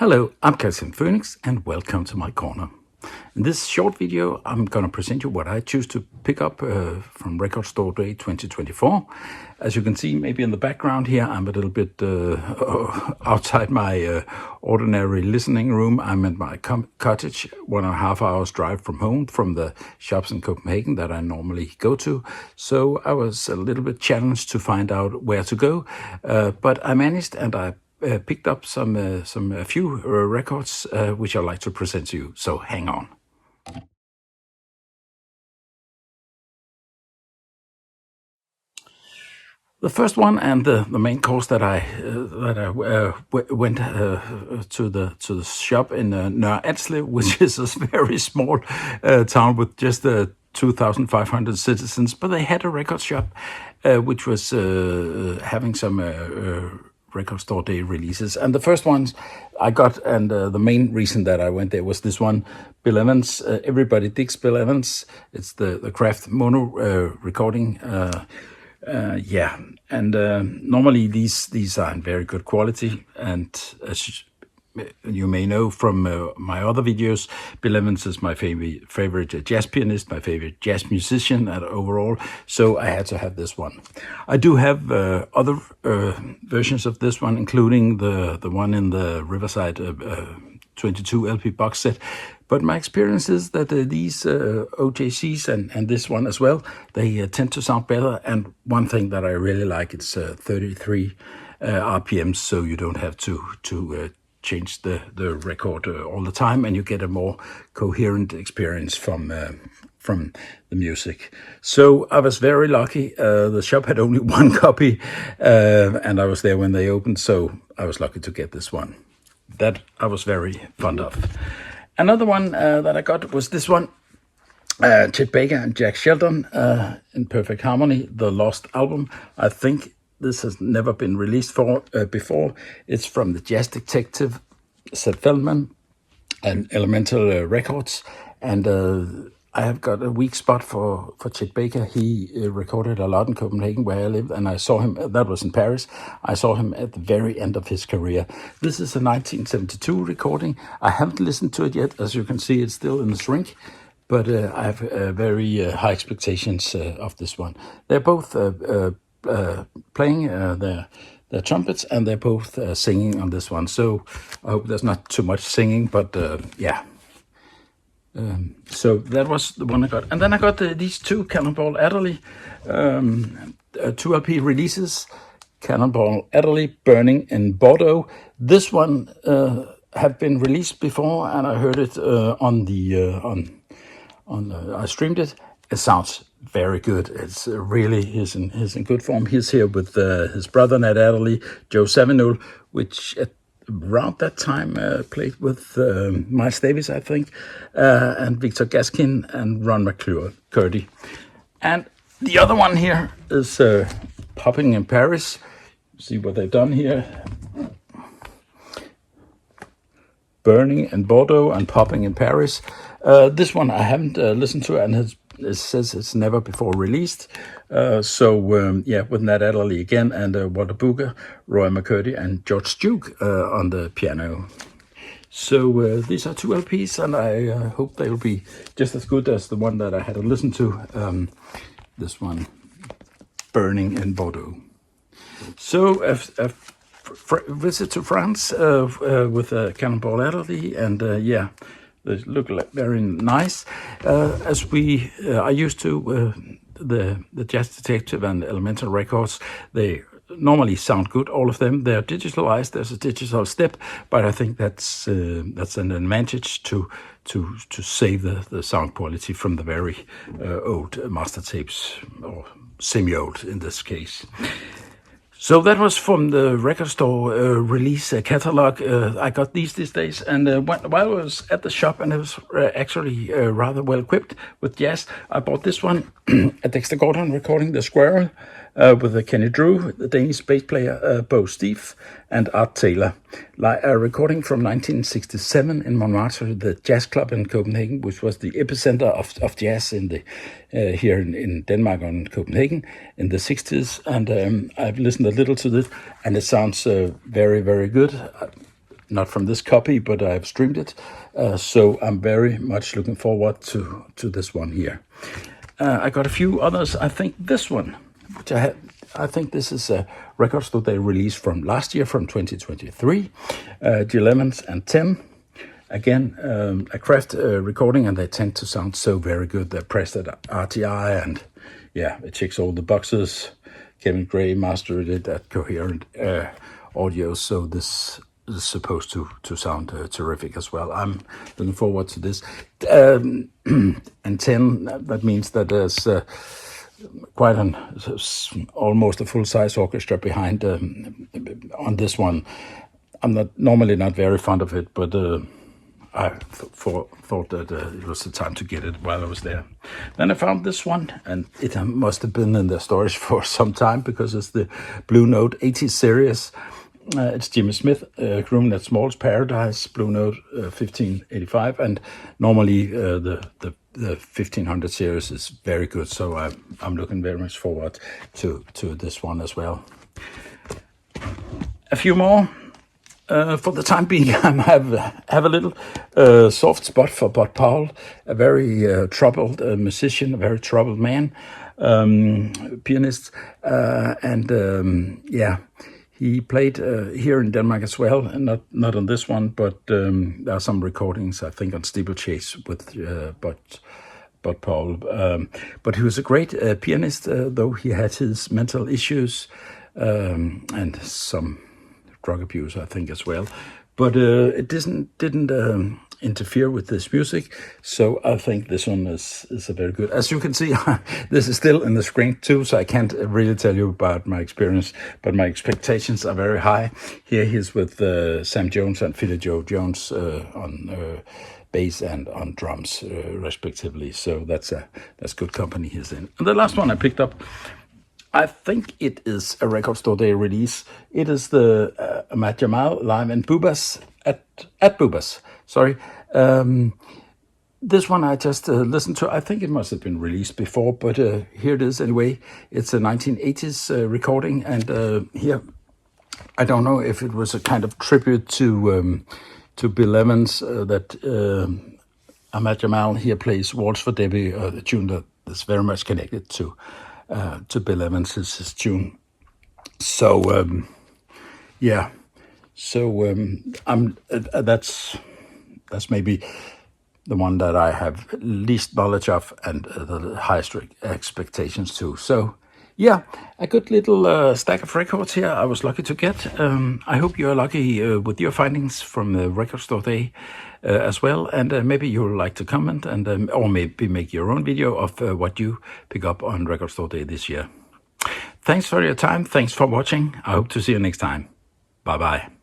Hello, I'm Christian Phoenix and welcome to my corner. In this short video, I'm going to present you what I choose to pick up from Record Store Day 2024. As you can see, maybe in the background here, I'm a little bit outside my ordinary listening room. I'm at my cottage, 1.5 hours drive from home, from the shops in Copenhagen that I normally go to. So I was a little bit challenged to find out where to go, but I managed, and I picked up a few records which I'd like to present to you. So hang on. The first one, and the main course that I went to the shop in Nørre Alslev, which is a very small town with just 2,500 citizens, but they had a record shop which was having some Record Store Day releases. And the first ones I got, and the main reason that I went there was this one, Bill Evans. Everybody digs Bill Evans. It's the Kraft mono recording. And normally these are in very good quality, and as you may know from my other videos, Bill Evans is my favorite jazz pianist, my favorite jazz musician overall, so I had to have this one. I do have other versions of this one, including the one in the Riverside 22 LP box set. But my experience is that these OJCs and this one as well, they tend to sound better. And one thing that I really like, it's 33 RPMs, so you don't have to change the record all the time, and you get a more coherent experience from the music. So I was very lucky. The shop had only one copy, and I was there when they opened, so I was lucky to get this one. That I was very fond of. Another one that I got was this one, Chet Baker and Jack Shelton in Perfect Harmony, the Lost album. I think this has never been released before. It's from the jazz detective Seth Feldman and Elemental Records, and I have got a weak spot for Chet Baker. He recorded a lot in Copenhagen, where I lived, and I saw him, that was in Paris. I saw him at the very end of his career. This is a 1972 recording. I haven't listened to it yet. As you can see, it's still in the shrink, but I have very high expectations of this one. They're both playing their trumpets, and they're both singing on this one. So I hope there's not too much singing, but yeah. So that was the one I got. And then I got these two Cannonball Adderley 2 LP releases. Cannonball Adderley, Burning in Bordeaux. This one have been released before, and I heard it I streamed it. It sounds very good. It's really, he's in good form. He's here with his brother Nat Adderley, Joe Zawinul, which around that time played with Miles Davis, I think, and Victor Gaskin and Ron McCurdy. And the other one here is Popping in Paris. See what they've done here. Burning in Bordeaux and Popping in Paris. This one I haven't listened to, and it says it's never before released. With Nat Adderley again, and Walter Booker, Roy McCurdy, and George Duke on the piano. So these are 2 LPs, and I hope they'll be just as good as the one that I had to listen to. This one, Burning in Bordeaux. So a visit to France with Cannonball Adderley, and they look very nice. I used to the Jazz Detective and Elemental Records, they normally sound good, all of them. They're digitalized. There's a digital step, but I think that's an advantage to save the sound quality from the very old master tapes, or semi-old in this case. So that was from the Record Store release catalog. I got these days, and while I was at the shop, and it was actually rather well equipped with jazz, I bought this one, a Dexter Gordon recording, The Squirrel, with Kenny Drew, the Danish bass player Bo Steve, and Art Taylor. A recording from 1967 in Montmartre, the jazz club in Copenhagen, which was the epicenter of jazz in the here in Denmark and Copenhagen in the 60s. And I've listened a little to this, and it sounds very, very good. not from this copy, but I've streamed it. So I'm very much looking forward to this one here. I got a few others. I think this one, which I think this is a record store they released from last year, from 2023, G11s and 10. Again, a craft recording, and they tend to sound so very good. They're pressed at RTI, and yeah, it checks all the boxes. Kevin Gray mastered it at Coherent Audio, so this is supposed to sound terrific as well. I'm looking forward to this. And 10, that means that there's quite almost a full-size orchestra behind on this one. I'm normally not very fond of it, but I thought that it was the time to get it while I was there. Then I found this one, and it must have been in the storage for some time, because it's the Blue Note 80 series. It's Jimmy Smith, Groom That Small's Paradise, Blue Note 1585, and normally the 1500 series is very good, so I'm looking very much forward to this one as well. A few more. For the time being, I have a little soft spot for Bud Powell, a very troubled musician, a very troubled man, pianist, and yeah, he played here in Denmark as well, and not on this one, but there are some recordings, I think, on Steeplechase with Bud Powell. But he was a great pianist, though he had his mental issues and some drug abuse, I think, as well. But it didn't interfere with this music, so I think this one is a very good. As you can see, this is still in the screen too, so I can't really tell you about my experience, but my expectations are very high. Here he's with Sam Jones and Philly Joe Jones on bass and on drums, respectively. So that's good company he's in. And the last one I picked up, I think it is a record store day release. It is the Ahmad Jamal live in Bubas at Bubas. Sorry. This one I just listened to. I think it must have been released before, but here it is anyway. It's a 1980s recording, and here I don't know if it was a kind of tribute to Bill Evans that Ahmad Jamal here plays Waltz for Debbie, the tune that is very much connected to Bill Evans, his tune. So yeah, so that's maybe the one that I have least knowledge of and the highest expectations to. So yeah, a good little stack of records here I was lucky to get. I hope you're lucky with your findings from the record store day as well, and maybe you'll like to comment and or maybe make your own video of what you pick up on record store day this year. Thanks for your time. Thanks for watching. I hope to see you next time. Bye bye.